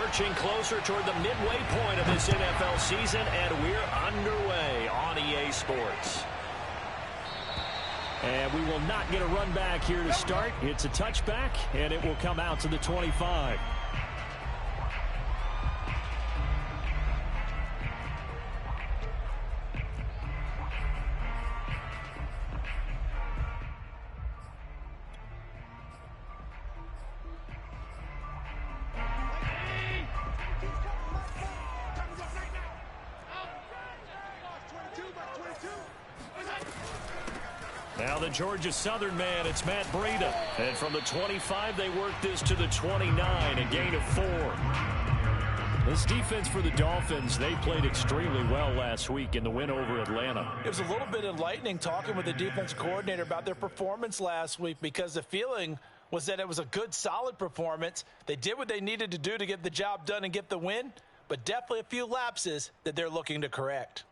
Marching closer toward the midway point of this NFL season, and we're underway on EA Sports. And we will not get a run back here to start. It's a touchback, and it will come out to the 25. Now the Georgia Southern man, it's Matt Breida. And from the 25, they work this to the 29, a gain of 4. This defense for the Dolphins, they played extremely well last week in the win over Atlanta. It was a little bit enlightening talking with the defense coordinator about their performance last week, because the feeling was that it was a good, solid performance. They did what they needed to do to get the job done and get the win, but definitely a few lapses that they're looking to correct.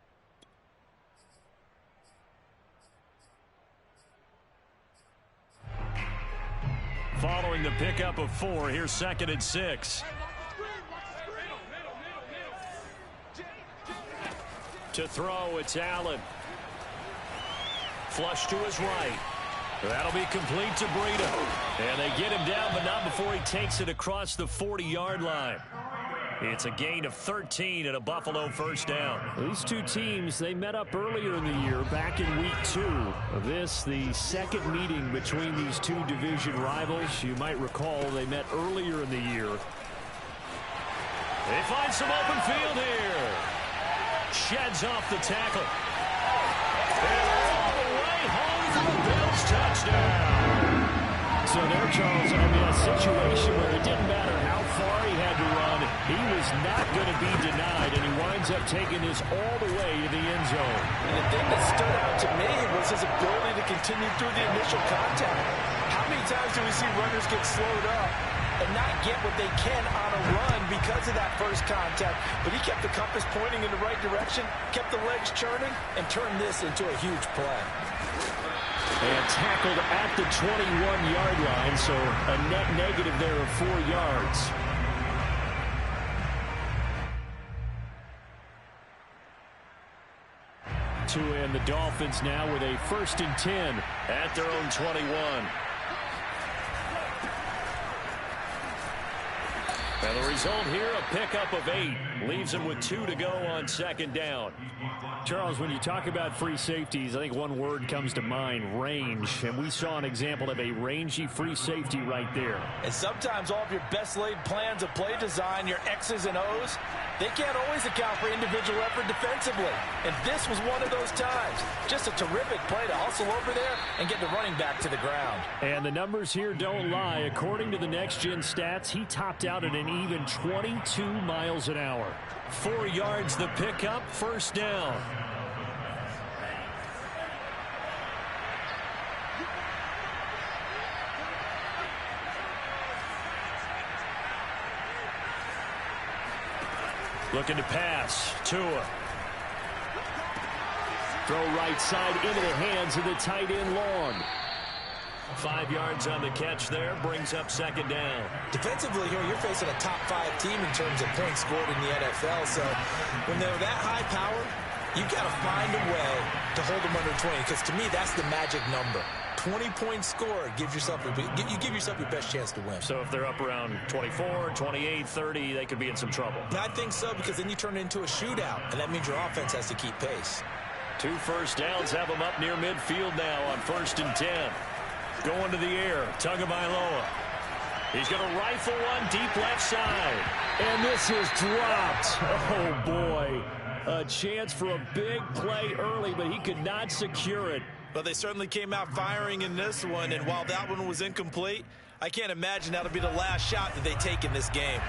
Following the pickup of 4, here's 2nd and 6. To throw, it's Allen. Flush to his right. That'll be complete to Breida. And they get him down, but not before he takes it across the 40-yard line. It's a gain of 13 and a Buffalo first down. These two teams, they met up earlier in the year, back in week 2 of this, the second meeting between these two division rivals. You might recall they met earlier in the year. They find some open field here. Sheds off the tackle. And all the way home for the Bills touchdown. So there, Charles, I mean, a situation where it didn't matter how far he had to run, he was not going to be denied, and he winds up taking this all the way to the end zone. And the thing that stood out to me was his ability to continue through the initial contact. How many times do we see runners get slowed up and not get what they can on a run because of that first contact? But he kept the compass pointing in the right direction, kept the legs churning, and turned this into a huge play. And tackled at the 21-yard line, so a net negative there of 4 yards. And the Dolphins now with a 1st and 10 at their own 21. And the result here, a pickup of 8. Leaves them with 2 to go on 2nd down. Charles, when you talk about free safeties, I think one word comes to mind, range. And we saw an example of a rangy free safety right there. And sometimes all of your best laid plans of play design, your X's and O's, they can't always account for individual effort defensively. And this was one of those times. Just a terrific play to hustle over there and get the running back to the ground. And the numbers here don't lie. According to the next-gen stats, he topped out at an even 22 miles an hour. 4 yards the pickup, 1st down. Looking to pass. Tua. Throw right side into the hands of the tight end Long. 5 yards on the catch there. Brings up 2nd down. Defensively here, you're facing a top 5 team in terms of points scored in the NFL. So when they're that high power, you've got to find a way to hold them under 20. Because to me, that's the magic number. 20 points scored, you give yourself your best chance to win. So if they're up around 24, 28, 30, they could be in some trouble. I think so, because then you turn it into a shootout, and that means your offense has to keep pace. 2 first downs have them up near midfield now on 1st and 10. Going to the air, Tagovailoa. He's going to rifle one deep left side. And this is dropped. Oh, boy. A chance for a big play early, but he could not secure it. But they certainly came out firing in this one, and while that one was incomplete, I can't imagine that'll be the last shot that they take in this game.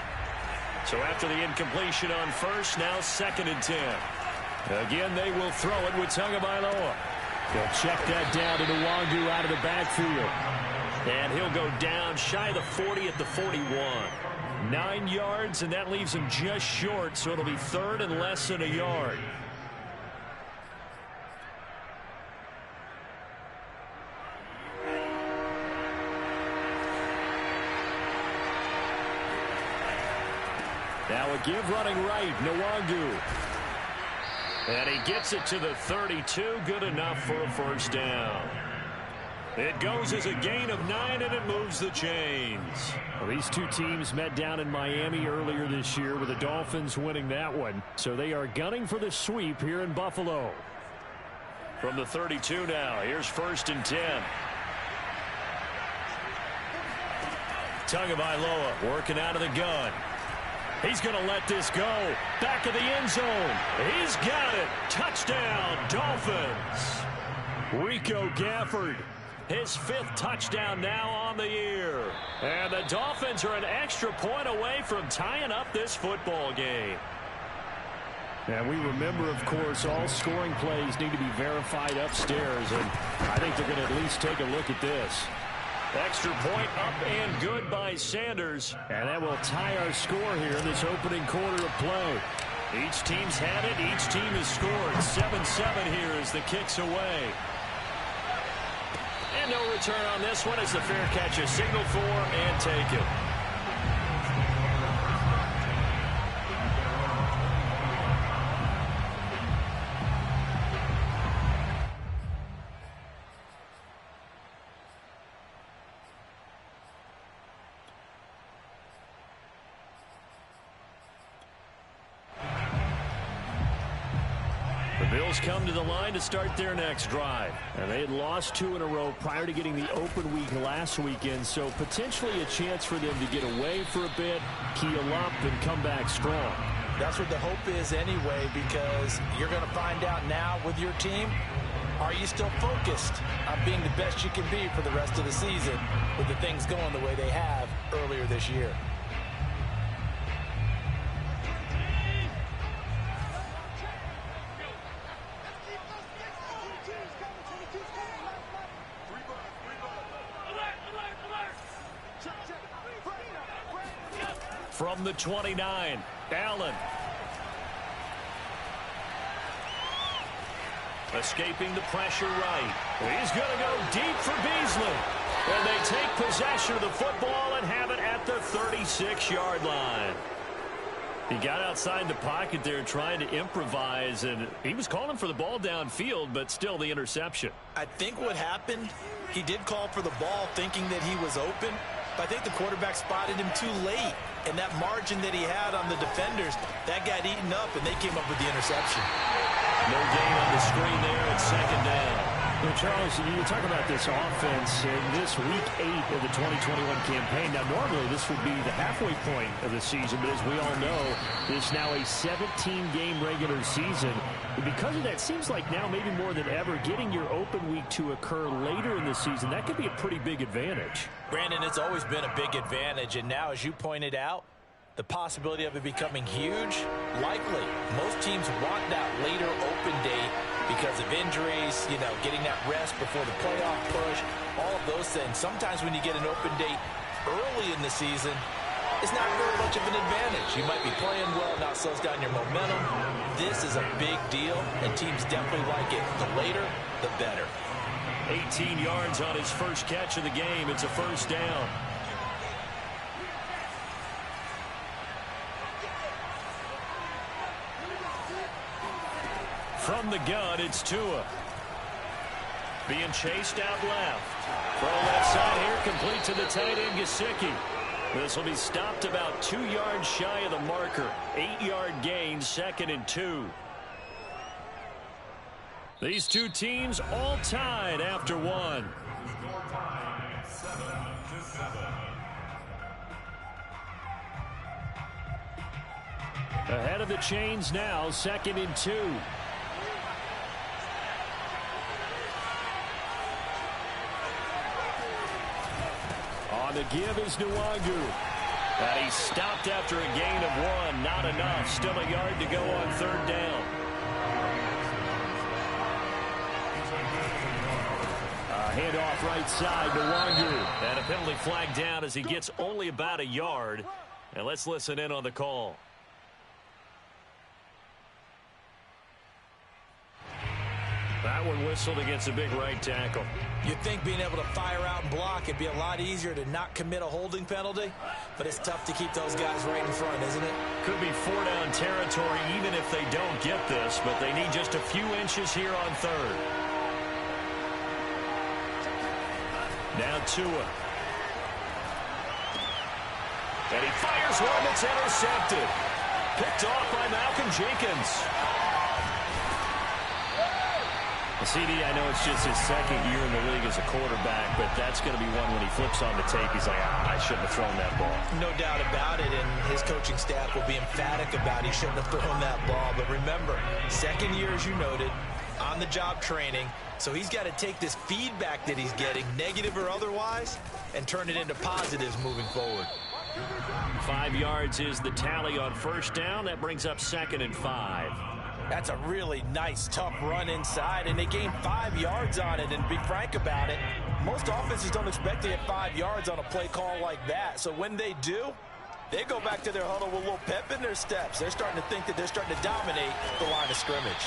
So after the incompletion on 1st, now 2nd and 10. Again, they will throw it with Tagovailoa. They'll check that down to Nwangu out of the backfield. And he'll go down shy of the 40 at the 41. 9 yards, and that leaves him just short, so it'll be 3rd and less than a yard. Now a give running right, Nwangu. And he gets it to the 32, good enough for a first down. It goes as a gain of 9, and it moves the chains. Well, these two teams met down in Miami earlier this year with the Dolphins winning that one. So they are gunning for the sweep here in Buffalo. From the 32 now, here's 1st and 10. Tagovailoa working out of the gun. He's going to let this go. Back of the end zone. He's got it. Touchdown, Dolphins. Rico Gafford, his 5th touchdown now on the year. And the Dolphins are an extra point away from tying up this football game. And we remember, of course, all scoring plays need to be verified upstairs. And I think they're going to at least take a look at this. Extra point up and good by Sanders. And that will tie our score here in this opening quarter of play. Each team's had it. Each team has scored. 7-7 here as the kick's away. And no return on this one as the fair catch is signaled for and taken. Bills come to the line to start their next drive. And they had lost 2 in a row prior to getting the open week last weekend, so potentially a chance for them to get away for a bit, keel up, and come back strong. That's what the hope is anyway, because you're going to find out now with your team, are you still focused on being the best you can be for the rest of the season with the things going the way they have earlier this year? From the 29, Allen. Escaping the pressure right. He's going to go deep for Beasley. And they take possession of the football and have it at the 36-yard line. He got outside the pocket there trying to improvise, and he was calling for the ball downfield, but still the interception. I think what happened, he did call for the ball thinking that he was open, but I think the quarterback spotted him too late. And that margin that he had on the defenders, that got eaten up, and they came up with the interception. No gain on the screen there at 2nd down. Well, Charles, you talk about this offense in this week 8 of the 2021 campaign. Now, normally this would be the halfway point of the season, but as we all know, it's now a 17-game regular season. And because of that, it seems like now maybe more than ever, getting your open week to occur later in the season, that could be a pretty big advantage. Brandon, it's always been a big advantage, and now, as you pointed out, the possibility of it becoming huge, likely. Most teams want that later open date because of injuries, you know, getting that rest before the playoff push, all of those things. Sometimes when you get an open date early in the season, it's not very much of an advantage. You might be playing well, not slows down your momentum. This is a big deal, and teams definitely like it. The later, the better. 18 yards on his first catch of the game. It's a first down. From the gun, it's Tua. Being chased out left. Throw left side here, complete to the tight end, Gesicki. This will be stopped about 2 yards shy of the marker. 8-yard gain, 2nd and 2. These two teams all tied after one. Ahead of the chains now, 2nd and 2. On the give is Nwangu. And he's stopped after a gain of 1. Not enough. Still a yard to go on 3rd down. Handoff right side to Nwangu. And a penalty flag down as he gets only about a yard. And let's listen in on the call. That one whistled against a big right tackle. You'd think being able to fire out and block, it'd be a lot easier to not commit a holding penalty, but it's tough to keep those guys right in front, isn't it? Could be 4-down territory even if they don't get this, but they need just a few inches here on third. Now Tua. And he fires one that's intercepted. Picked off by Malcolm Jenkins. CD, I know it's just his second year in the league as a quarterback, but that's going to be one when he flips on the tape. He's like, I shouldn't have thrown that ball. No doubt about it, and his coaching staff will be emphatic about he shouldn't have thrown that ball. But remember, second year, as you noted, on-the-job training, so he's got to take this feedback that he's getting, negative or otherwise, and turn it into positives moving forward. 5 yards is the tally on first down. That brings up 2nd and 5. That's a really nice, tough run inside, and they gained 5 yards on it. And to be frank about it, most offenses don't expect to get 5 yards on a play call like that. So when they do, they go back to their huddle with a little pep in their steps. They're starting to think that they're starting to dominate the line of scrimmage.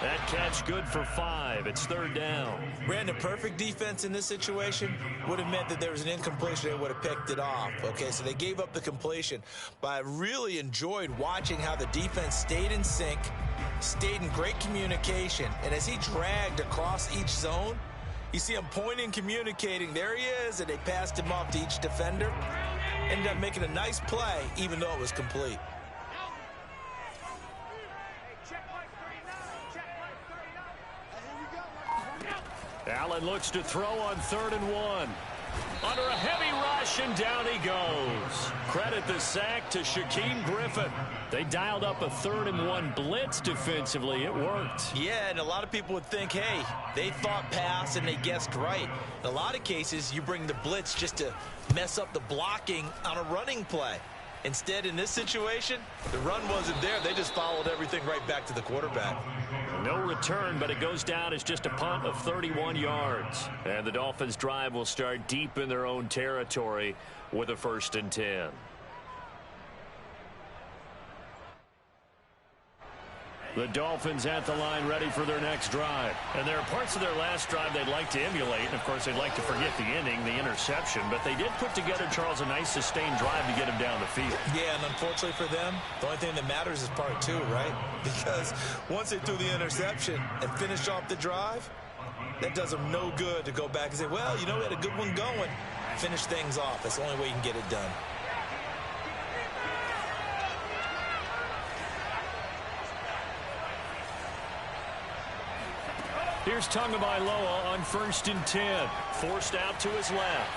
That catch good for 5. It's 3rd down. Brandon, perfect defense in this situation would have meant that there was an incompletion. They would have picked it off. Okay, so they gave up the completion. But I really enjoyed watching how the defense stayed in sync, stayed in great communication. And as he dragged across each zone, you see him pointing, communicating. There he is, and they passed him off to each defender. Ended up making a nice play, even though it was complete. Allen looks to throw on 3rd and 1. Under a heavy rush, and down he goes. Credit the sack to Shaquem Griffin. They dialed up a 3rd and 1 blitz defensively. It worked. Yeah, and a lot of people would think, hey, they thought pass and they guessed right. In a lot of cases, you bring the blitz just to mess up the blocking on a running play. Instead, in this situation, the run wasn't there. They just followed everything right back to the quarterback. No return, but it goes down as just a punt of 31 yards. And the Dolphins' drive will start deep in their own territory with a 1st and 10. The Dolphins at the line ready for their next drive. And there are parts of their last drive they'd like to emulate. And, of course, they'd like to forget the inning, the interception. But they did put together, Charles, a nice sustained drive to get him down the field. Yeah, and unfortunately for them, the only thing that matters is part 2, right? Because once they threw the interception and finished off the drive, that does them no good to go back and say, well, you know, we had a good one going. Finish things off. That's the only way you can get it done. Here's Tagovailoa on 1st and 10. Forced out to his left.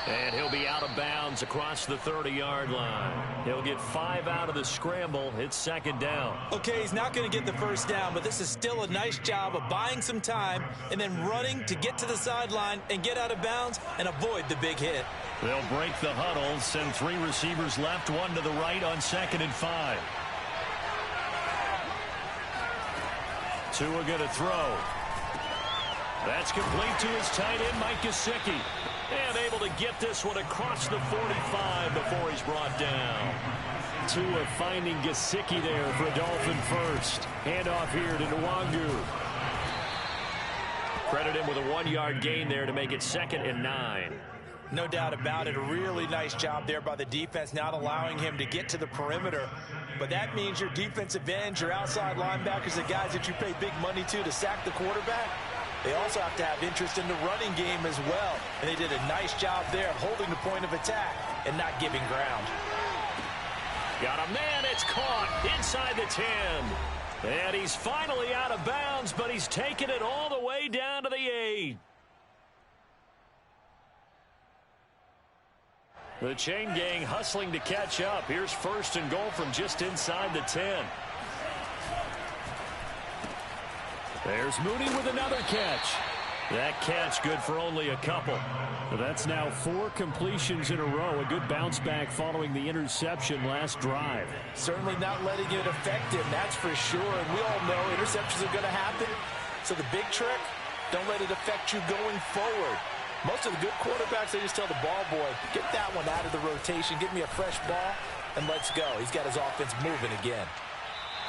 And he'll be out of bounds across the 30-yard line. He'll get 5 out of the scramble. It's 2nd down. Okay, he's not going to get the 1st down, but this is still a nice job of buying some time and then running to get to the sideline and get out of bounds and avoid the big hit. They'll break the huddle, send 3 receivers left, 1 to the right on 2nd and 5. Tua going to throw. That's complete to his tight end, Mike Gesicki. And able to get this one across the 45 before he's brought down. Tua finding Gesicki there for a Dolphin first. Handoff here to Nwangu. Credit him with a 1-yard gain there to make it 2nd and 9. No doubt about it. A really nice job there by the defense, not allowing him to get to the perimeter. But that means your defensive ends, your outside linebackers, the guys that you pay big money to sack the quarterback, they also have to have interest in the running game as well. And they did a nice job there holding the point of attack and not giving ground. Got a man, it's caught inside the 10. And he's finally out of bounds, but he's taken it all the way down to the 8. The chain gang hustling to catch up. Here's 1st and goal from just inside the 10. There's Mooney with another catch. That catch good for only a couple. That's now 4 completions in a row. A good bounce back following the interception last drive. Certainly not letting it affect him, that's for sure. And we all know interceptions are going to happen. So the big trick, don't let it affect you going forward. Most of the good quarterbacks, they just tell the ball boy, get that one out of the rotation, get me a fresh ball, and let's go. He's got his offense moving again.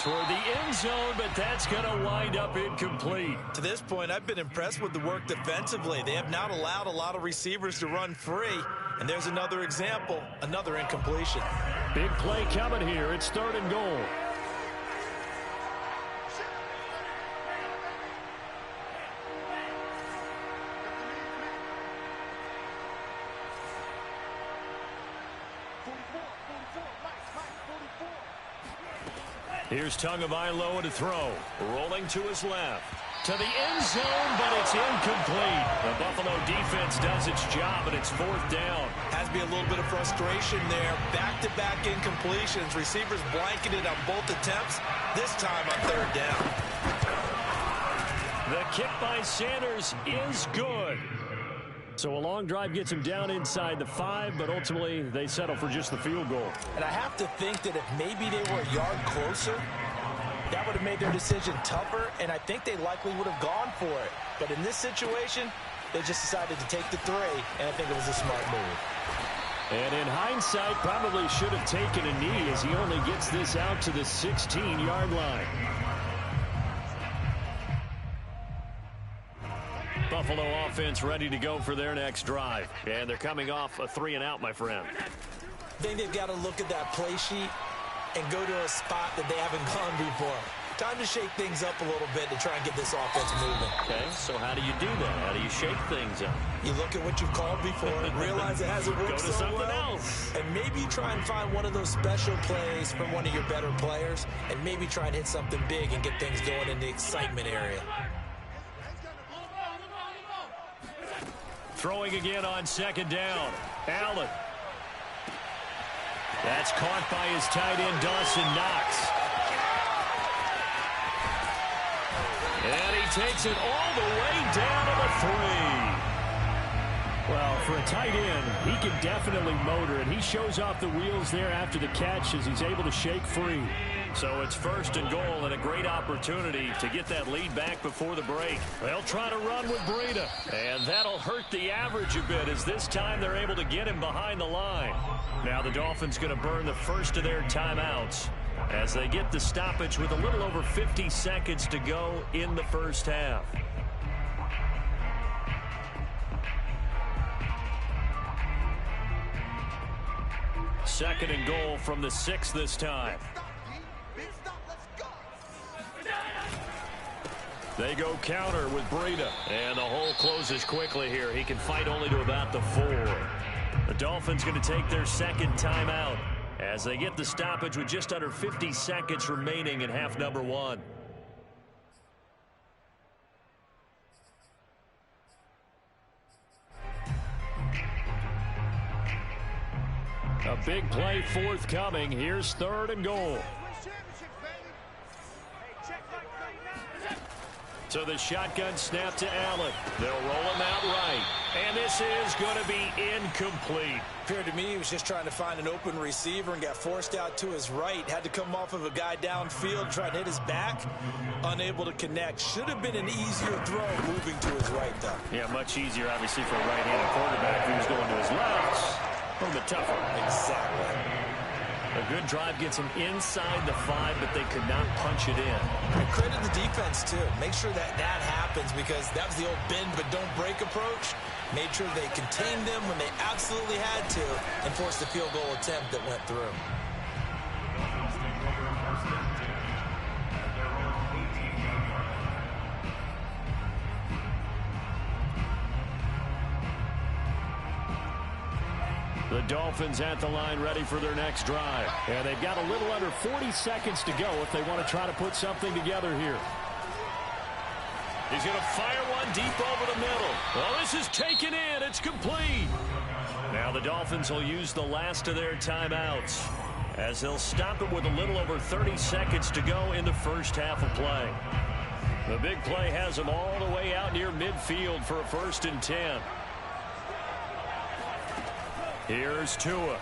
toward the end zone, but that's going to wind up incomplete. To this point, I've been impressed with the work defensively. They have not allowed a lot of receivers to run free. And there's another example, another incompletion. Big play coming here. It's 3rd and goal. Here's Tagovailoa to throw. Rolling to his left. To the end zone, but it's incomplete. The Buffalo defense does its job, and it's 4th down. Has to be a little bit of frustration there. Back-to-back incompletions. Receivers blanketed on both attempts, this time on 3rd down. The kick by Sanders is good. So a long drive gets him down inside the 5, but ultimately they settle for just the field goal. And I have to think that if maybe they were a yard closer, that would have made their decision tougher, and I think they likely would have gone for it. But in this situation, they just decided to take the 3, and I think it was a smart move. And in hindsight, probably should have taken a knee as he only gets this out to the 16-yard line. Buffalo offense ready to go for their next drive. And they're coming off a 3-and-out, my friend. I think they've got to look at that play sheet and go to a spot that they haven't gone before. Time to shake things up a little bit to try and get this offense moving. Okay, so how do you do that? How do you shake things up? You look at what you've called before and realize it hasn't worked Go to so something well. else. And maybe try and find one of those special plays from one of your better players and maybe try and hit something big and get things going in the excitement area. Throwing again on 2nd down. Allen. That's caught by his tight end, Dawson Knox. And he takes it all the way down to the 3. Well, for a tight end, he can definitely motor, and he shows off the wheels there after the catch as he's able to shake free. So it's 1st and goal and a great opportunity to get that lead back before the break. They'll try to run with Breida, and that'll hurt the average a bit as this time they're able to get him behind the line. Now the Dolphins going to burn the first of their timeouts as they get the stoppage with a little over 50 seconds to go in the first half. Second and goal from the 6 this time. They go counter with Breida, and the hole closes quickly here. He can fight only to about the 4. The Dolphins going to take their second timeout as they get the stoppage with just under 50 seconds remaining in half number 1. A big play forthcoming. Here's 3rd and goal. So the shotgun snap to Allen. They'll roll him out right. And this is going to be incomplete. Appeared to me he was just trying to find an open receiver and got forced out to his right. Had to come off of a guy downfield, try to hit his back. Unable to connect. Should have been an easier throw moving to his right, though. Yeah, much easier, obviously, for a right-handed quarterback who's going to his left. A little bit tougher. Exactly. A good drive gets him inside the 5, but they could not punch it in. And credit the defense, too. Make sure that that happens because that was the old bend but don't break approach. Made sure they contained them when they absolutely had to and forced the field goal attempt that went through. The Dolphins at the line ready for their next drive. And they've got a little under 40 seconds to go if they want to try to put something together here. He's going to fire one deep over the middle. Well, this is taken in. It's complete. Now the Dolphins will use the last of their timeouts as they'll stop it with a little over 30 seconds to go in the first half of play. The big play has them all the way out near midfield for a 1st and 10. Here's Tua.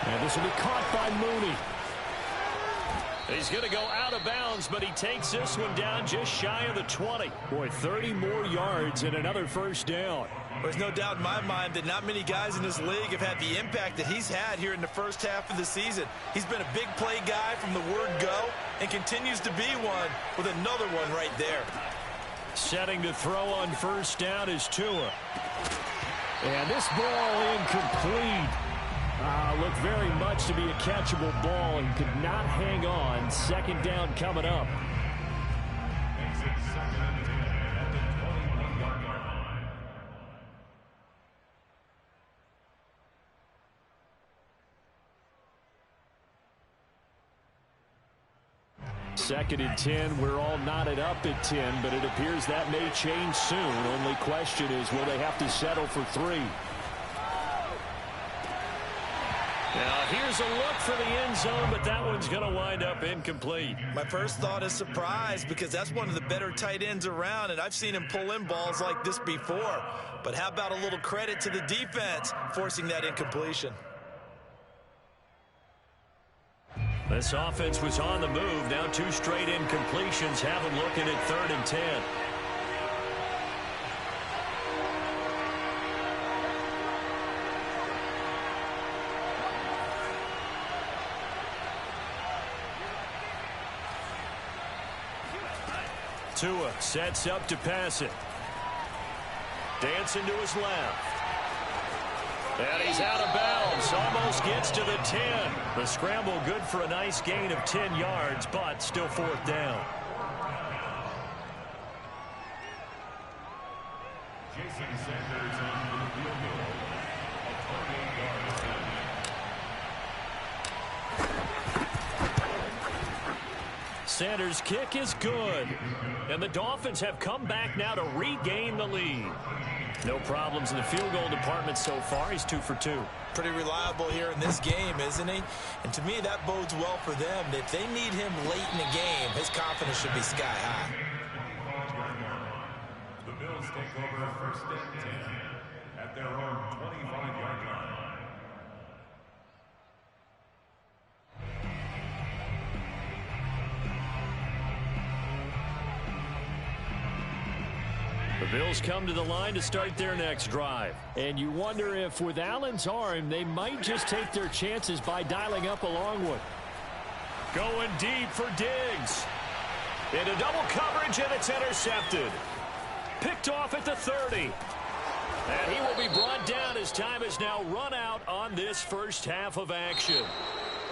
And this will be caught by Mooney. He's going to go out of bounds, but he takes this one down just shy of the 20. Boy, 30 more yards and another 1st down. There's no doubt in my mind that not many guys in this league have had the impact that he's had here in the first half of the season. He's been a big play guy from the word go and continues to be one with another one right there. Setting to throw on first down is Tua. And this ball incomplete. Looked very much to be a catchable ball and could not hang on. Second down coming up. Second and 10. We're all knotted up at 10, but it appears that may change soon. Only question is, will they have to settle for 3? Now, here's a look for the end zone, but that one's going to wind up incomplete. My first thought is surprise because that's one of the better tight ends around, and I've seen him pull in balls like this before. But how about a little credit to the defense forcing that incompletion? This offense was on the move. Now 2 straight incompletions have them looking at 3rd and 10. Tua sets up to pass it. Dancing to his left. And he's out of bounds. Almost gets to the 10. The scramble good for a nice gain of 10 yards, but still 4th down. Sanders' kick is good. And the Dolphins have come back now to regain the lead. No problems in the field goal department so far. He's 2 for 2. Pretty reliable here in this game, isn't he? And to me, that bodes well for them. If they need him late in the game, his confidence should be sky high. The Bills take over first and 10 at their own 25-yard line. The Bills come to the line to start their next drive. And you wonder if with Allen's arm, they might just take their chances by dialing up a long one. Going deep for Diggs. Into double coverage, and it's intercepted. Picked off at the 30. And he will be brought down as time has now run out on this first half of action.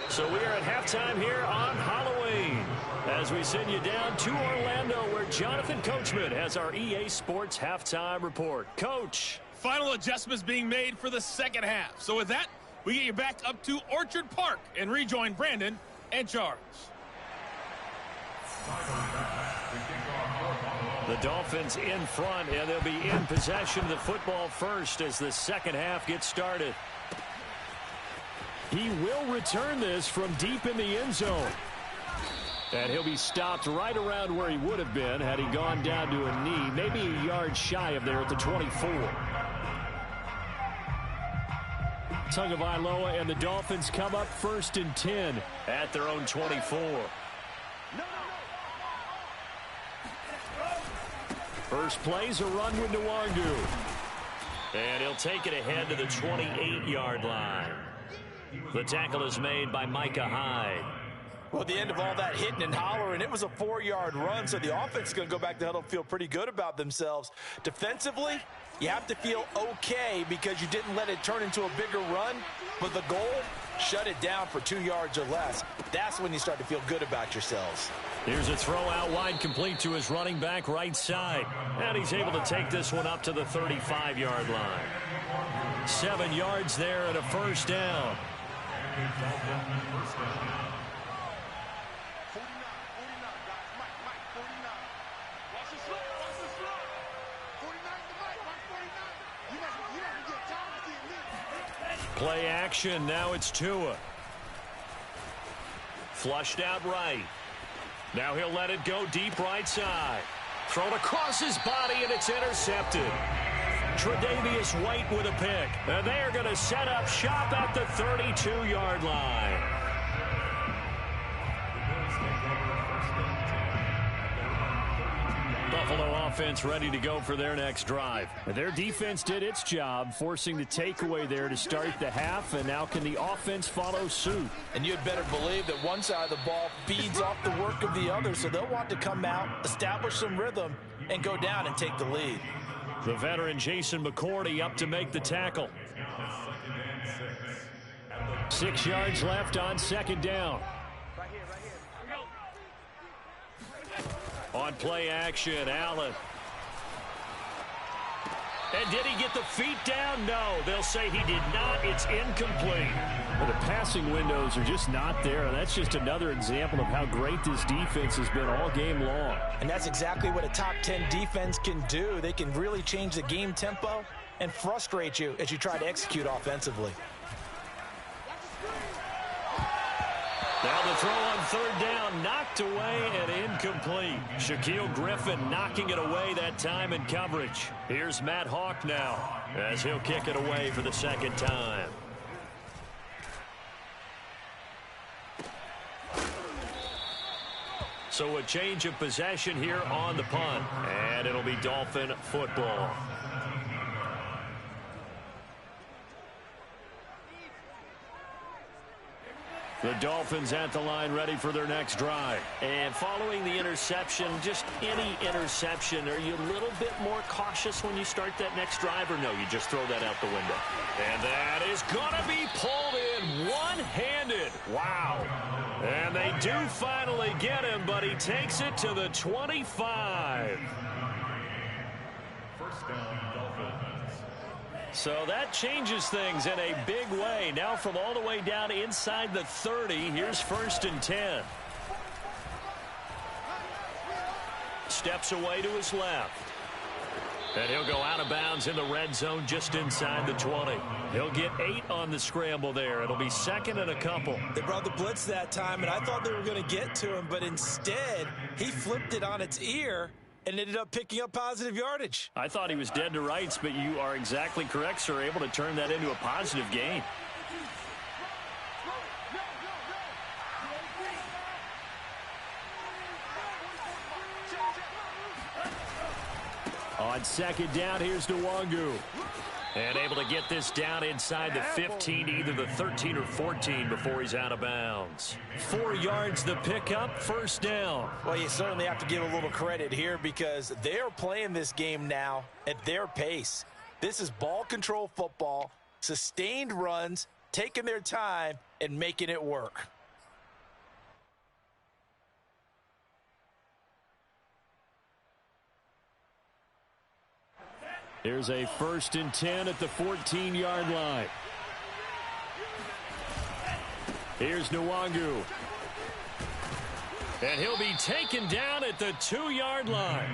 So we are at halftime here on Halloween as we send you down to Orlando where Jonathan Coachman has our EA Sports halftime report. Coach. Final adjustments being made for the second half. So with that, we get you back up to Orchard Park and rejoin Brandon and Charles. The Dolphins in front, and they'll be in possession of the football first as the second half gets started. He will return this from deep in the end zone. And he'll be stopped right around where he would have been had he gone down to a knee, maybe a yard shy of there at the 24. Tagovailoa and the Dolphins come up 1st and 10 at their own 24. First play's a run with Nwangu. And he'll take it ahead to the 28-yard line. The tackle is made by Micah Hyde. Well, at the end of all that hitting and hollering, it was a 4-yard run, so the offense is going to go back to huddle, feel pretty good about themselves. Defensively, you have to feel okay because you didn't let it turn into a bigger run, but the goal, shut it down for 2 yards or less. That's when you start to feel good about yourselves. Here's a throw out wide, complete to his running back right side. And he's able to take this one up to the 35-yard line. 7 yards there and a first down. Play action. Now it's Tua. Flushed out right. Now he'll let it go deep right side. Thrown across his body, and it's intercepted. Tre'Davious White with a pick. And they are going to set up shop at the 32-yard line. The Buffalo offense ready to go for their next drive. Their defense did its job, forcing the takeaway there to start the half, and now can the offense follow suit? And you'd better believe that one side of the ball feeds off the work of the other, so they'll want to come out, establish some rhythm, and go down and take the lead. The veteran Jason McCourty up to make the tackle. 6 yards left on second down. On play action, Allen. And did he get the feet down? No, they'll say he did not. It's incomplete. Well, the passing windows are just not there. That's just another example of how great this defense has been all game long. And that's exactly what a top 10 defense can do. They can really change the game tempo and frustrate you as you try to execute offensively. Now the throw on third down, knocked away and incomplete. Shaquille Griffin knocking it away that time in coverage. Here's Matt Hawk now as he'll kick it away for the second time. So a change of possession here on the punt, and it'll be Dolphin football. The Dolphins at the line ready for their next drive. And following the interception, just any interception, are you a little bit more cautious when you start that next drive, or no, you just throw that out the window? And that is going to be pulled in one-handed. Wow. And they do finally get him, but he takes it to the 25. First down, Dolphins. So that changes things in a big way. Now from all the way down inside the 30, here's 1st and 10. Steps away to his left. And he'll go out of bounds in the red zone just inside the 20. He'll get 8 on the scramble there. It'll be 2nd and a couple. They brought the blitz that time, and I thought they were going to get to him, but instead he flipped it on its ear and ended up picking up positive yardage. I thought he was dead to rights, but you are exactly correct, sir. Able to turn that into a positive gain. On second down, here's Nwangu. And able to get this down inside the 15, either the 13 or 14 before he's out of bounds. 4 yards the pickup, 1st down. Well, you certainly have to give a little credit here because they're playing this game now at their pace. This is ball control football, sustained runs, taking their time and making it work. Here's a 1st and 10 at the 14-yard line. Here's Nwangu. And he'll be taken down at the 2-yard line.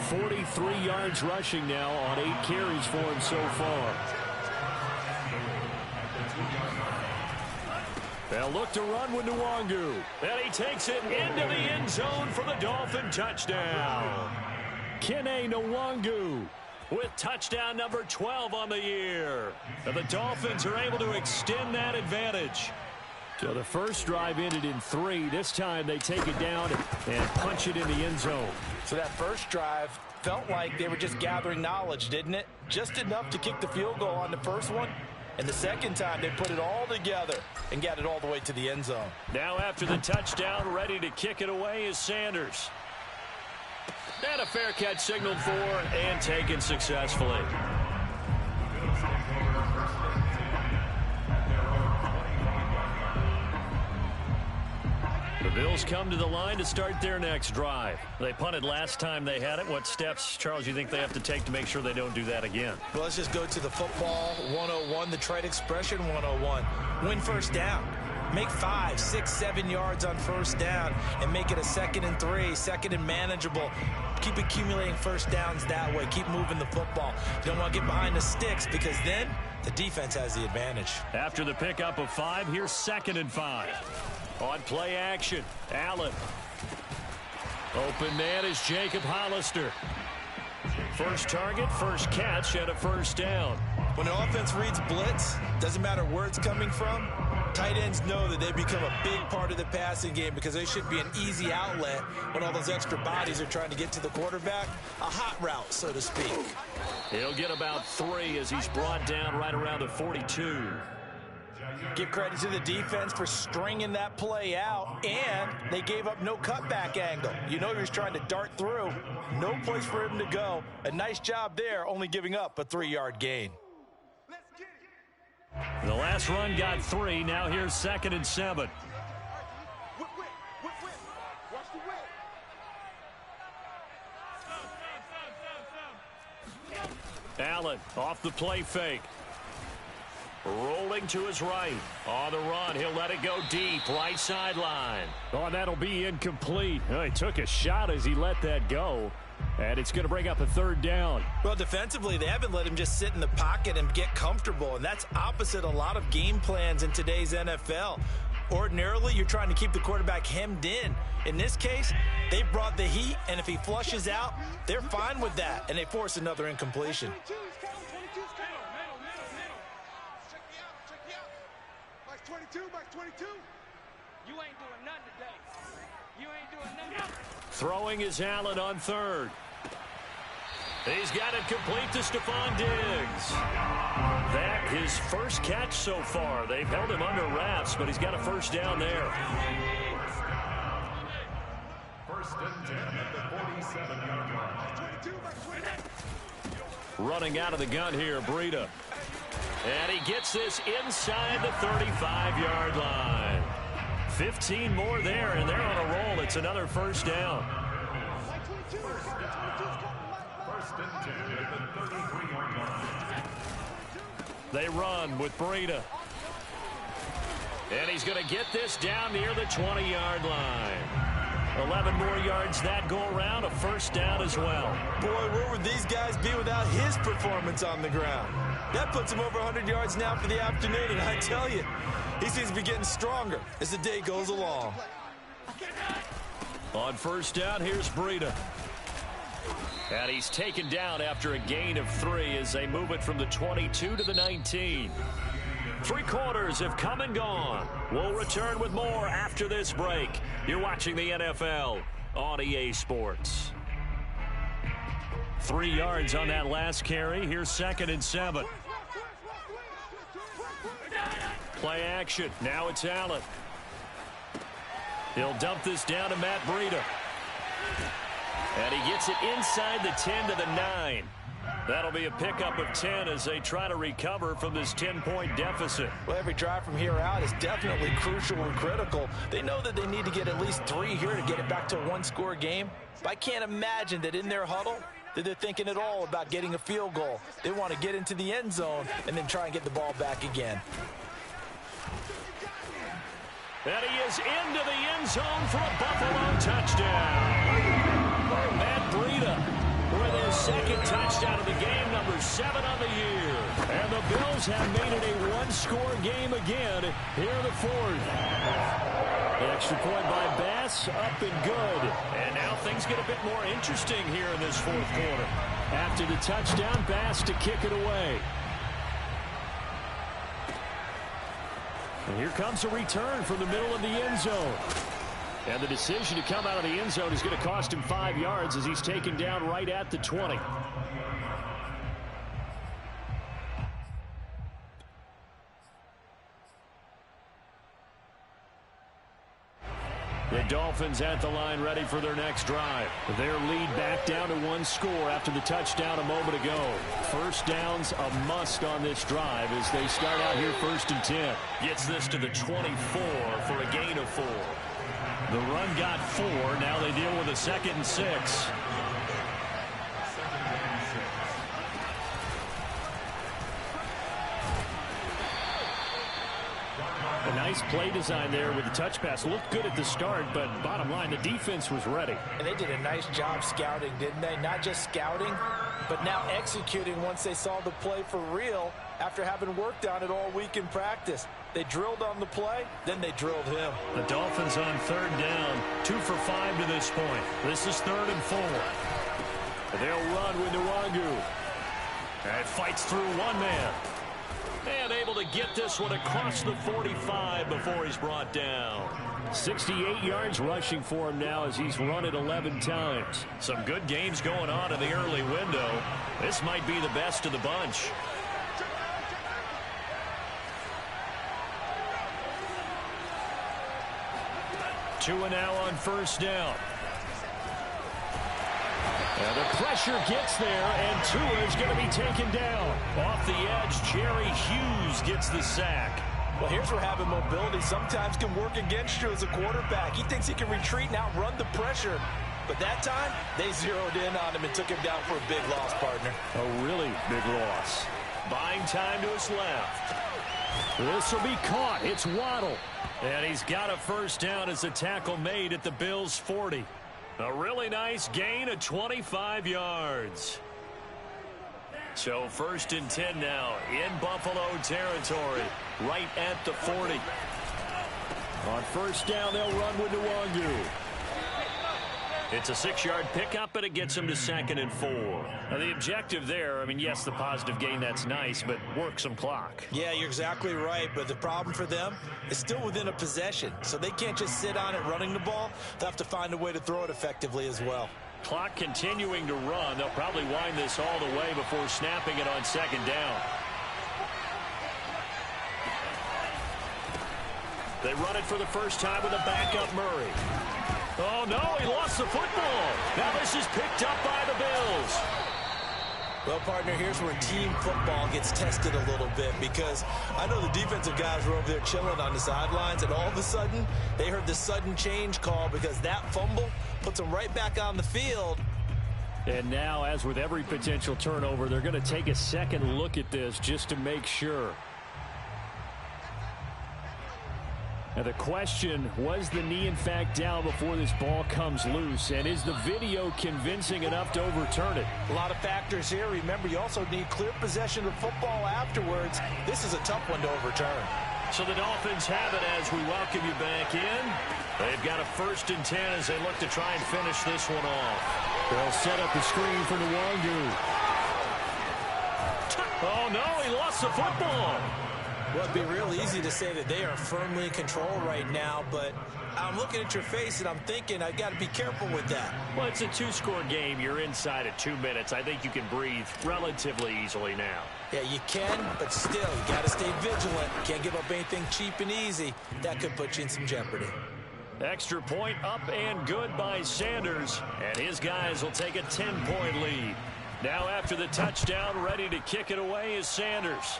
43 yards rushing now on 8 carries for him so far. They'll look to run with Nwangu. And he takes it into the end zone for the Dolphin touchdown. Kene Nwangu with touchdown number 12 on the year. And the Dolphins are able to extend that advantage. So the first drive ended in 3. This time they take it down and punch it in the end zone. So that first drive felt like they were just gathering knowledge, didn't it? Just enough to kick the field goal on the first one. And the second time they put it all together and got it all the way to the end zone. Now after the touchdown, ready to kick it away is Sanders. And a fair catch signaled for and taken successfully. The Bills come to the line to start their next drive. They punted last time they had it. What steps, Charles, you think they have to take to make sure they don't do that again? Well, let's just go to the football 101, the trade expression 101. Win first down. Make 5, 6, 7 yards on first down and make it a 2nd and 3, 2nd and manageable. Keep accumulating first downs that way. Keep moving the football. You don't want to get behind the sticks because then the defense has the advantage. After the pickup of 5, here's 2nd and 5. On play action, Allen. Open man is Jacob Hollister. First target, first catch, and a first down. When an offense reads blitz, doesn't matter where it's coming from, Tight ends know that they become a big part of the passing game because they should be an easy outlet when all those extra bodies are trying to get to the quarterback. A hot route, so to speak. He'll get about 3 as he's brought down right around the 42. Give credit to the defense for stringing that play out, and they gave up no cutback angle. You know he was trying to dart through. No place for him to go. A nice job there, only giving up a 3-yard gain. The last run got 3. Now here's 2nd and 7. Allen off the play fake. Rolling to his right. On the run, he'll let it go deep. Right sideline. Oh, and that'll be incomplete. Oh, he took a shot as he let that go. And it's going to bring up a 3rd down. Well, defensively, they haven't let him just sit in the pocket and get comfortable, and that's opposite a lot of game plans in today's NFL. Ordinarily, you're trying to keep the quarterback hemmed in. In this case, they brought the heat, and if he flushes out, they're fine with that, and they force another incompletion. Throwing is Allen on 3rd. He's got it complete to Stephon Diggs. That his first catch so far. They've held him under wraps, but he's got a 1st down there. 1st and 10 at the 47-yard line. Running out of the gun here, Breida. And he gets this inside the 35-yard line. 15 more there, and they're on a roll. It's another 1st down. 1st and 10 at the 33-yard line. They run with Breida. And he's going to get this down near the 20-yard line. 11 more yards that go around, a 1st down as well. Boy, where would these guys be without his performance on the ground? That puts him over 100 yards now for the afternoon, and I tell you, he seems to be getting stronger as the day goes along. On 1st down, here's Breida. And he's taken down after a gain of 3 as they move it from the 22 to the 19. 3 quarters have come and gone. We'll return with more after this break. You're watching the NFL on EA Sports. 3 yards on that last carry. Here's 2nd and 7. Play action. Now it's Allen. He'll dump this down to Matt Breida. And he gets it inside the 10 to the 9. That'll be a pickup of 10 as they try to recover from this 10-point deficit. Well, every drive from here out is definitely crucial and critical. They know that they need to get at least 3 here to get it back to a 1-score game. But I can't imagine that in their huddle that they're thinking at all about getting a field goal. They want to get into the end zone and then try and get the ball back again. And he is into the end zone for a Buffalo touchdown. Matt Breida with his 2nd touchdown of the game, number 7 on the year. And the Bills have made it a 1-score game again here in the 4th. The extra point by Bass, up and good. And now things get a bit more interesting here in this 4th quarter. After the touchdown, Bass to kick it away. And here comes a return from the middle of the end zone. And the decision to come out of the end zone is going to cost him 5 yards as he's taken down right at the 20. The Dolphins at the line ready for their next drive. Their lead back down to 1 score after the touchdown a moment ago. 1st down's a must on this drive as they start out here 1st and 10. Gets this to the 24 for a gain of 4. The run got 4. Now they deal with a 2nd and 6. A nice play design there with the touch pass. Looked good at the start, but bottom line, the defense was ready. And they did a nice job scouting, didn't they? Not just scouting, but now executing once they saw the play for real after having worked on it all week in practice. They drilled on the play, then they drilled him. The Dolphins on 3rd down, 2 for 5 to this point. This is 3rd and 4. They'll run with Nwangu. And fights through one man. And able to get this one across the 45 before he's brought down. 68 yards rushing for him now as he's run it 11 times. Some good games going on in the early window. This might be the best of the bunch. Tua now on first down. And the pressure gets there, and Tua is going to be taken down. Off the edge, Jerry Hughes gets the sack. Well, here's where having mobility sometimes can work against you as a quarterback. He thinks he can retreat and outrun the pressure. But that time, they zeroed in on him and took him down for a big loss, partner. A really big loss. Buying time to his left. This will be caught. It's Waddle. And he's got a first down as a tackle made at the Bills' 40. A really nice gain of 25 yards. So 1st and 10 now in Buffalo territory, right at the 40. On first down, they'll run with Nwangu. It's a 6-yard pickup, and it gets him to 2nd and 4. Now, the objective there, I mean, yes, the positive gain, that's nice, but work some clock. Yeah, you're exactly right, but the problem for them is still within a possession, so they can't just sit on it running the ball. They'll have to find a way to throw it effectively as well. Clock continuing to run. They'll probably wind this all the way before snapping it on 2nd down. They run it for the first time with a backup Murray. Oh, no, he lost the football. Now this is picked up by the Bills. Well, partner, here's where team football gets tested a little bit, because I know the defensive guys were over there chilling on the sidelines, and all of a sudden, they heard the sudden change call because that fumble puts them right back on the field. And now, as with every potential turnover, they're going to take a second look at this just to make sure. Now the question, was the knee in fact down before this ball comes loose? And is the video convincing enough to overturn it? A lot of factors here. Remember, you also need clear possession of football afterwards. This is a tough one to overturn. So the Dolphins have it as we welcome you back in. They've got a 1st and 10 as they look to try and finish this one off. They'll set up the screen for Nwangu. Oh, no, he lost the football. Well, it'd be real easy to say that they are firmly in control right now, but I'm looking at your face and I'm thinking I got to be careful with that. Well, it's a 2-score game. You're inside at 2 minutes. I think you can breathe relatively easily now. Yeah, you can, but still, you got to stay vigilant. Can't give up anything cheap and easy. That could put you in some jeopardy. Extra point up and good by Sanders, and his guys will take a 10-point lead. Now after the touchdown, ready to kick it away is Sanders.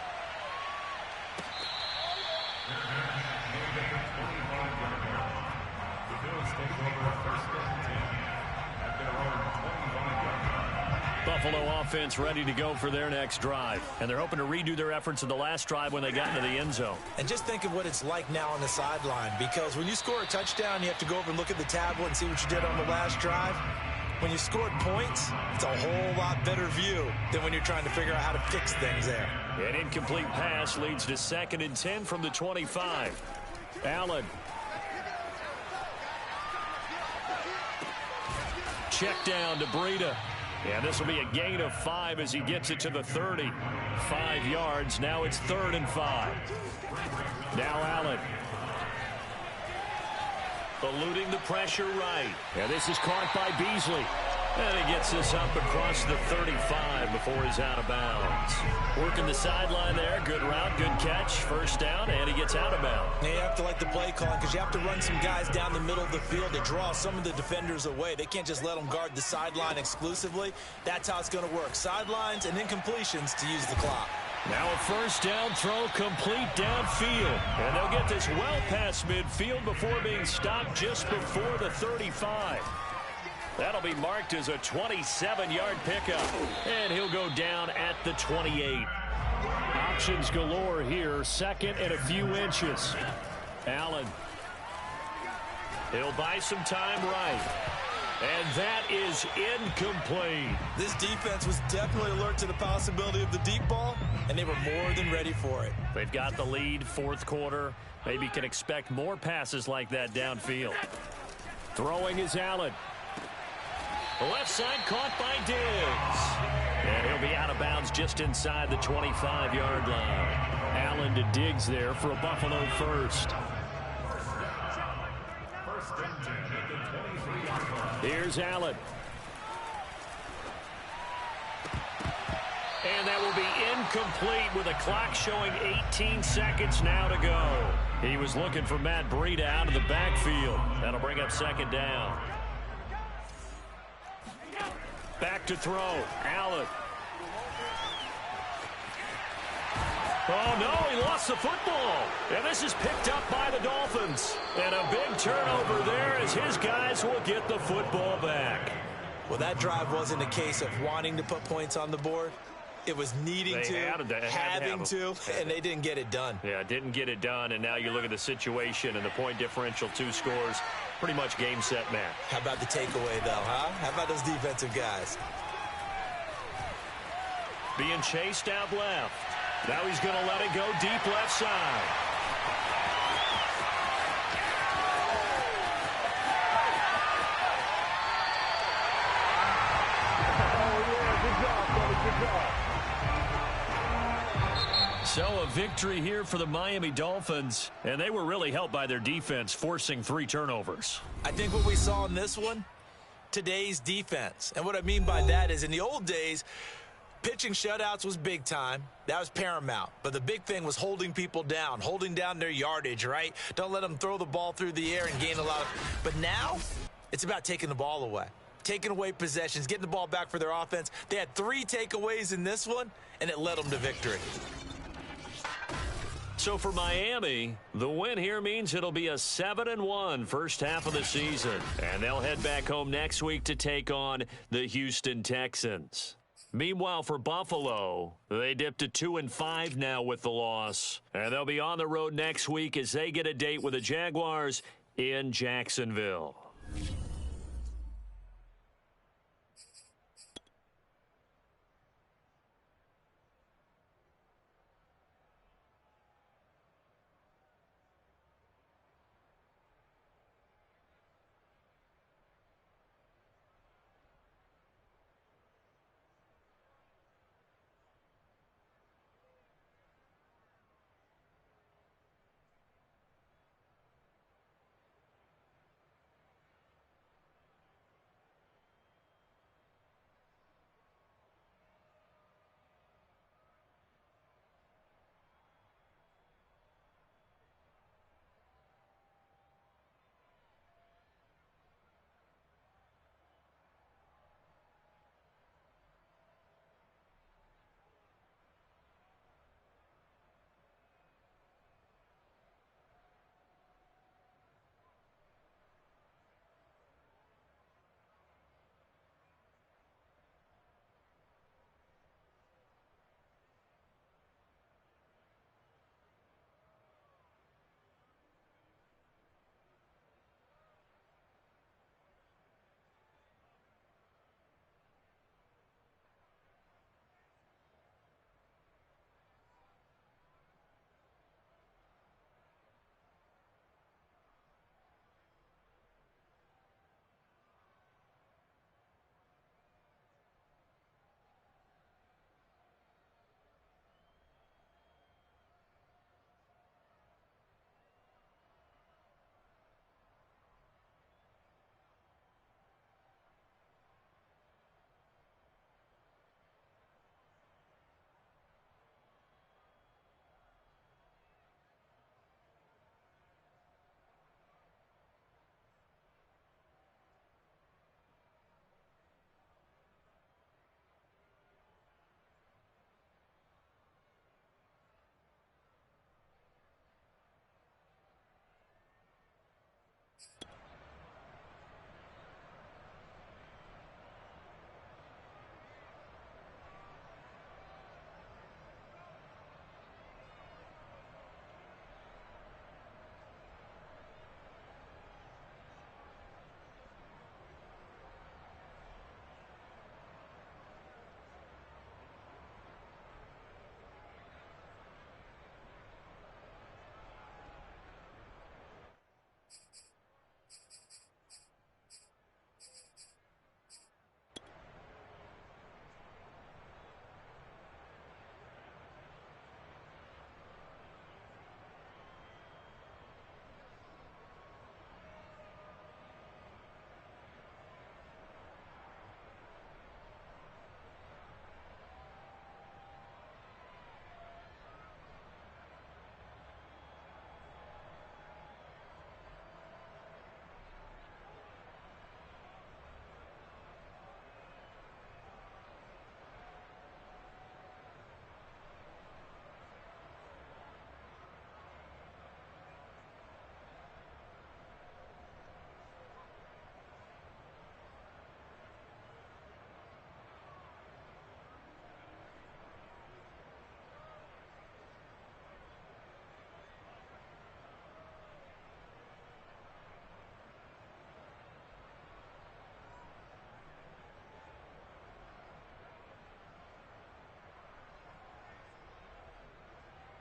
Buffalo offense ready to go for their next drive. And they're hoping to redo their efforts in the last drive when they got into the end zone. And just think of what it's like now on the sideline, because when you score a touchdown, you have to go over and look at the tablet and see what you did on the last drive. When you scored points, it's a whole lot better view than when you're trying to figure out how to fix things there. An incomplete pass leads to 2nd and 10 from the 25. Allen. Check down to Breida. And this will be a gain of 5 as he gets it to the 30. 5 yards. Now it's 3rd and 5. Now Allen. Eluding the pressure right. And this is caught by Beasley. And he gets this up across the 35 before he's out of bounds. Working the sideline there. Good route, good catch. First down, and he gets out of bounds. Now you have to like the play calling, because you have to run some guys down the middle of the field to draw some of the defenders away. They can't just let them guard the sideline exclusively. That's how it's going to work. Sidelines and incompletions to use the clock. Now a first down throw complete downfield. And they'll get this well past midfield before being stopped just before the 35. That'll be marked as a 27-yard pickup. And he'll go down at the 28. Options galore here. 2nd and a few inches. Allen. He'll buy some time right. And that is incomplete. This defense was definitely alert to the possibility of the deep ball, and they were more than ready for it. They've got the lead, 4th quarter. Maybe can expect more passes like that downfield. Throwing is Allen. The left side caught by Diggs. And he'll be out of bounds just inside the 25-yard line. Allen to Diggs there for a Buffalo first. Here's Allen. And that will be incomplete with a clock showing 18 seconds now to go. He was looking for Matt Breida out of the backfield. That'll bring up second down. Back to throw. Allen. Oh, no, he lost the football. And this is picked up by the Dolphins. And a big turnover there as his guys will get the football back. Well, that drive wasn't a case of wanting to put points on the board. It was needing having to, and they didn't get it done. Yeah, didn't get it done, and now you look at the situation and the point differential, 2 scores, pretty much game, set, match. How about the takeaway, though, huh? How about those defensive guys? Being chased out left. Now he's going to let it go deep left side. So a victory here for the Miami Dolphins, and they were really helped by their defense, forcing 3 turnovers. I think what we saw in this one, today's defense. And what I mean by that is in the old days, pitching shutouts was big time. That was paramount. But the big thing was holding people down, holding down their yardage, right? Don't let them throw the ball through the air and gain a lot of... But now, it's about taking the ball away. Taking away possessions, getting the ball back for their offense. They had 3 takeaways in this one, and it led them to victory. So for Miami, the win here means it'll be a 7-1 first half of the season. And they'll head back home next week to take on the Houston Texans. Meanwhile, for Buffalo, they dipped to 2-5 now with the loss. And they'll be on the road next week as they get a date with the Jaguars in Jacksonville.